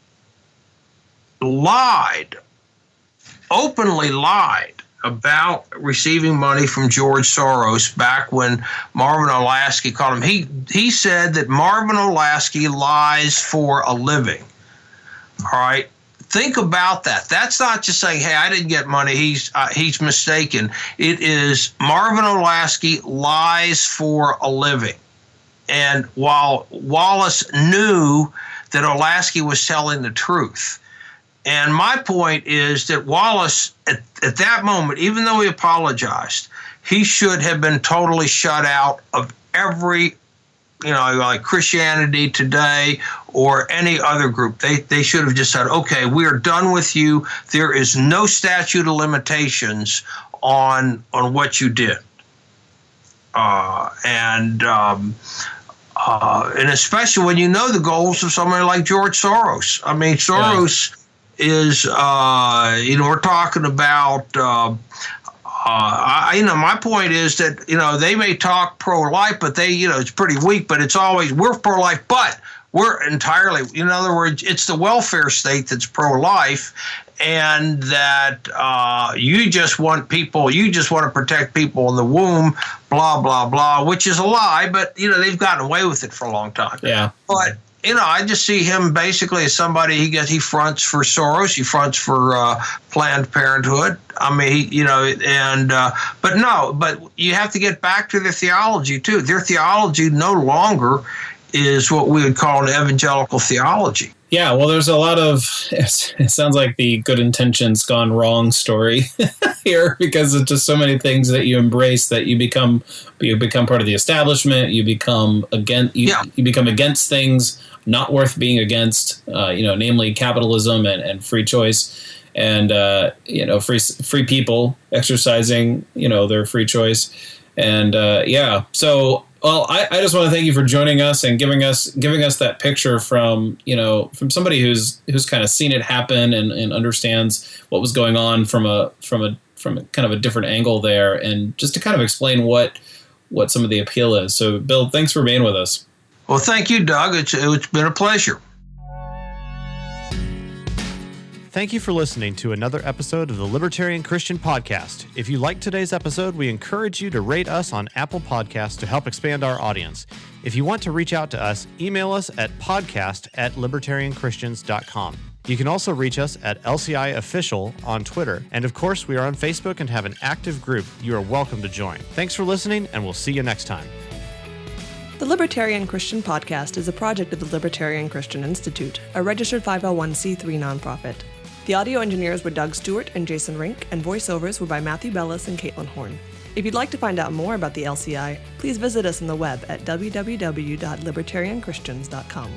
openly lied about receiving money from George Soros back when Marvin Olasky called him, he said that Marvin Olasky lies for a living. All right. Think about that. That's not just saying, hey, I didn't get money, he's mistaken. It is Marvin Olasky lies for a living. And while Wallace knew that Olasky was telling the truth. And my point is that Wallace, at that moment, even though he apologized, he should have been totally shut out of every, like Christianity Today or any other group. They should have just said, okay, we are done with you. There is no statute of limitations on what you did. And especially when you know the goals of somebody like George Soros. I mean, Soros is, we're talking about, my point is that, they may talk pro-life, but it's pretty weak, but it's always, we're pro-life, but we're entirely, in other words, it's the welfare state that's pro-life, and that you just want to protect people in the womb, blah, blah, blah, which is a lie, but, they've gotten away with it for a long time. Yeah. But, I just see him basically as somebody, he fronts for Soros, he fronts for Planned Parenthood. I mean, but you have to get back to their theology too. Their theology no longer is what we would call an evangelical theology. Yeah, well, there's a lot of, it sounds like the good intentions gone wrong story here, because it's just so many things that you embrace that you become part of the establishment. You become against things not worth being against, namely capitalism and free choice, and free people exercising their free choice, and so. Well, I just want to thank you for joining us and giving us that picture from somebody who's kind of seen it happen and understands what was going on from a kind of a different angle there, and just to kind of explain what some of the appeal is. So, Bill, thanks for being with us. Well, thank you, Doug. It's been a pleasure. Thank you for listening to another episode of the Libertarian Christian Podcast. If you liked today's episode, we encourage you to rate us on Apple Podcasts to help expand our audience. If you want to reach out to us, email us at podcast@libertarianchristians.com. You can also reach us at LCI Official on Twitter. And of course, we are on Facebook and have an active group you are welcome to join. Thanks for listening, and we'll see you next time. The Libertarian Christian Podcast is a project of the Libertarian Christian Institute, a registered 501c3 nonprofit. The audio engineers were Doug Stewart and Jason Rink, and voiceovers were by Matthew Bellis and Caitlin Horn. If you'd like to find out more about the LCI, please visit us on the web at www.libertarianchristians.com.